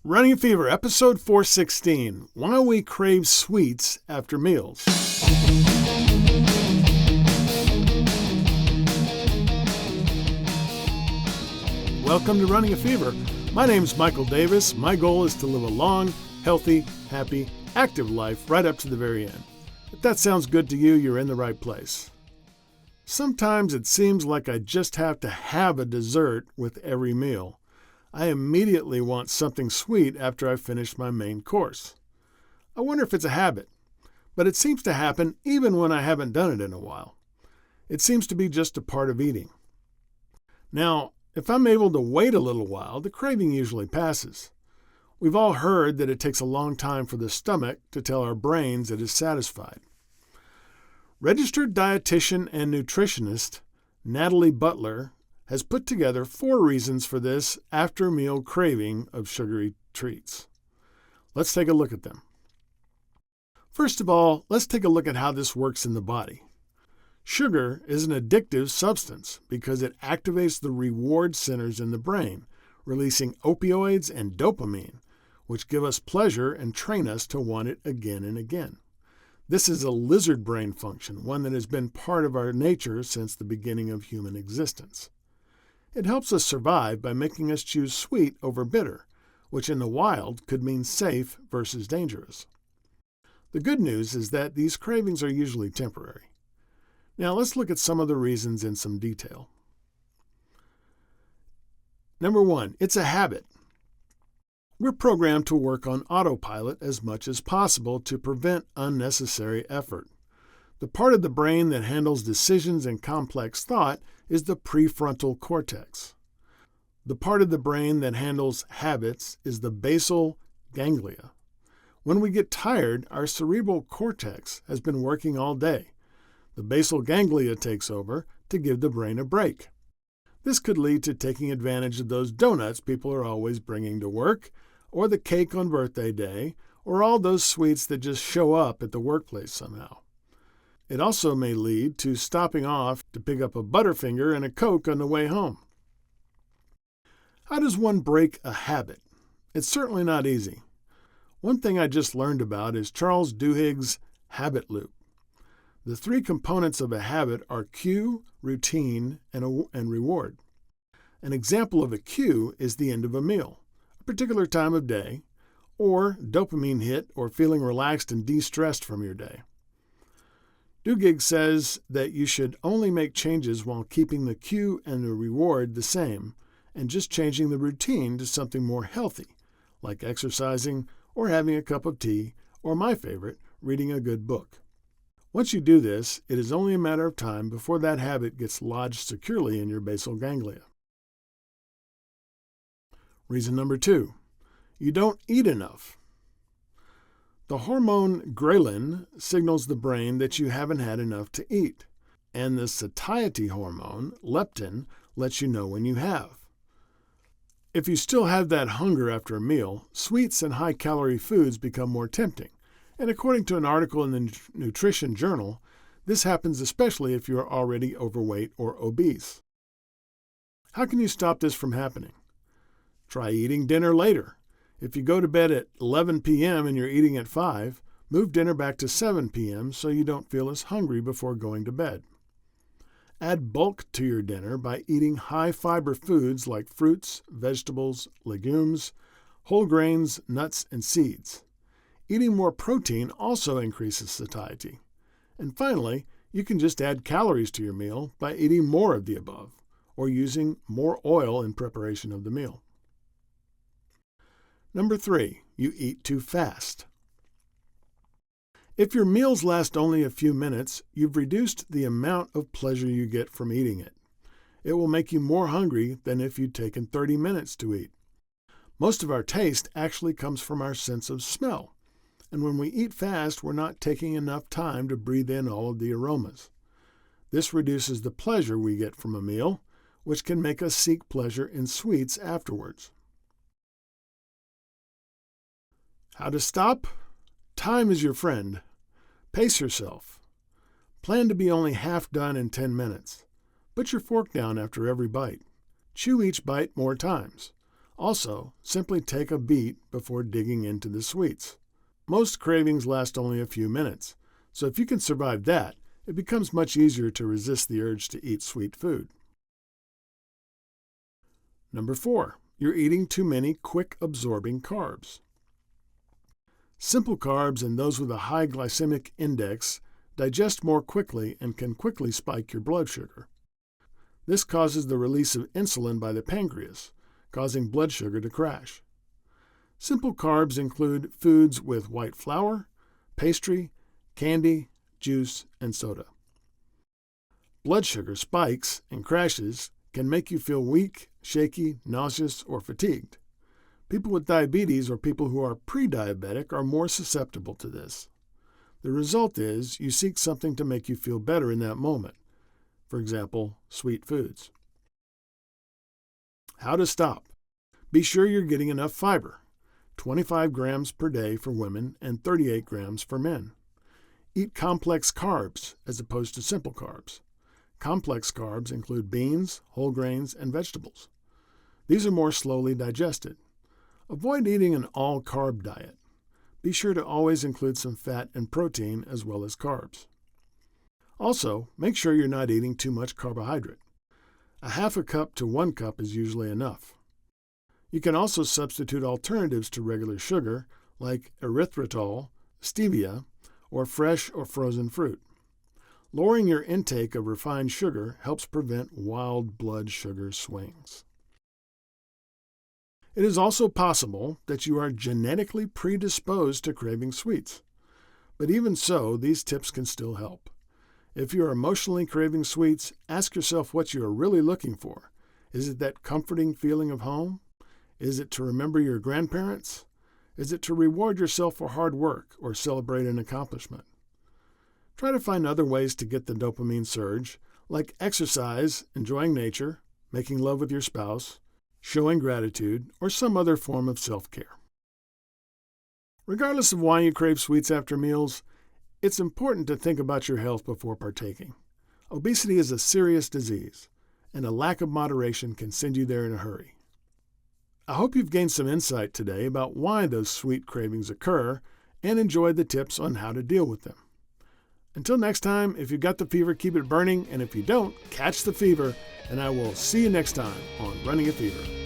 Running a Fever, episode 416, Why We Crave Sweets After Meals. Welcome to Running a Fever. My name's Michael Davis. My goal is to live a long, healthy, happy, active life right up to the very end. If that sounds good to you, you're in the right place. Sometimes it seems like I just have to have a dessert with every meal. I immediately want something sweet after I've finished my main course. I wonder if it's a habit, but it seems to happen even when I haven't done it in a while. It seems to be just a part of eating. Now, if I'm able to wait a little while, the craving usually passes. We've all heard that it takes a long time for the stomach to tell our brains it is satisfied. Registered dietitian and nutritionist Natalie Butler has put together 4 reasons for this after-meal craving of sugary treats. Let's take a look at them. First of all, let's take a look at how this works in the body. Sugar is an addictive substance because it activates the reward centers in the brain, releasing opioids and dopamine, which give us pleasure and train us to want it again and again. This is a lizard brain function, one that has been part of our nature since the beginning of human existence. It helps us survive by making us choose sweet over bitter, which in the wild could mean safe versus dangerous. The good news is that these cravings are usually temporary. Now let's look at some of the reasons in some detail. Number 1, it's a habit. We're programmed to work on autopilot as much as possible to prevent unnecessary effort. The part of the brain that handles decisions and complex thought is the prefrontal cortex. The part of the brain that handles habits is the basal ganglia. When we get tired, our cerebral cortex has been working all day. The basal ganglia takes over to give the brain a break. This could lead to taking advantage of those donuts people are always bringing to work, or the cake on birthday day, or all those sweets that just show up at the workplace somehow. It also may lead to stopping off to pick up a Butterfinger and a Coke on the way home. How does one break a habit? It's certainly not easy. One thing I just learned about is Charles Duhigg's habit loop. The 3 components of a habit are cue, routine, and reward. An example of a cue is the end of a meal, a particular time of day, or dopamine hit or feeling relaxed and de-stressed from your day. Duhigg says that you should only make changes while keeping the cue and the reward the same, and just changing the routine to something more healthy, like exercising or having a cup of tea, or my favorite, reading a good book. Once you do this, it is only a matter of time before that habit gets lodged securely in your basal ganglia. Reason number 2, you don't eat enough. The hormone ghrelin signals the brain that you haven't had enough to eat, and the satiety hormone, leptin, lets you know when you have. If you still have that hunger after a meal, sweets and high-calorie foods become more tempting, and according to an article in the Nutrition Journal, this happens especially if you are already overweight or obese. How can you stop this from happening? Try eating dinner later. If you go to bed at 11 p.m. and you're eating at 5, move dinner back to 7 p.m. so you don't feel as hungry before going to bed. Add bulk to your dinner by eating high-fiber foods like fruits, vegetables, legumes, whole grains, nuts, and seeds. Eating more protein also increases satiety. And finally, you can just add calories to your meal by eating more of the above, or using more oil in preparation of the meal. Number 3, you eat too fast. If your meals last only a few minutes, you've reduced the amount of pleasure you get from eating it. It will make you more hungry than if you'd taken 30 minutes to eat. Most of our taste actually comes from our sense of smell, and when we eat fast, we're not taking enough time to breathe in all of the aromas. This reduces the pleasure we get from a meal, which can make us seek pleasure in sweets afterwards. How to stop? Time is your friend. Pace yourself. Plan to be only half done in 10 minutes. Put your fork down after every bite. Chew each bite more times. Also, simply take a beat before digging into the sweets. Most cravings last only a few minutes, so if you can survive that, it becomes much easier to resist the urge to eat sweet food. Number 4. You're eating too many quick-absorbing carbs. Simple carbs and those with a high glycemic index digest more quickly and can quickly spike your blood sugar. This causes the release of insulin by the pancreas, causing blood sugar to crash. Simple carbs include foods with white flour, pastry, candy, juice, and soda. Blood sugar spikes and crashes can make you feel weak, shaky, nauseous, or fatigued. People with diabetes or people who are pre-diabetic are more susceptible to this. The result is you seek something to make you feel better in that moment. For example, sweet foods. How to stop? Be sure you're getting enough fiber, 25 grams per day for women and 38 grams for men. Eat complex carbs as opposed to simple carbs. Complex carbs include beans, whole grains, and vegetables. These are more slowly digested. Avoid eating an all-carb diet. Be sure to always include some fat and protein as well as carbs. Also, make sure you're not eating too much carbohydrate. A half a cup to 1 cup is usually enough. You can also substitute alternatives to regular sugar like erythritol, stevia, or fresh or frozen fruit. Lowering your intake of refined sugar helps prevent wild blood sugar swings. It is also possible that you are genetically predisposed to craving sweets. But even so, these tips can still help. If you are emotionally craving sweets, ask yourself what you are really looking for. Is it that comforting feeling of home? Is it to remember your grandparents? Is it to reward yourself for hard work or celebrate an accomplishment? Try to find other ways to get the dopamine surge, like exercise, enjoying nature, making love with your spouse, showing gratitude, or some other form of self-care. Regardless of why you crave sweets after meals, it's important to think about your health before partaking. Obesity is a serious disease, and a lack of moderation can send you there in a hurry. I hope you've gained some insight today about why those sweet cravings occur and enjoyed the tips on how to deal with them. Until next time, if you've got the fever, keep it burning, and if you don't, catch the fever, and I will see you next time on Running a Fever.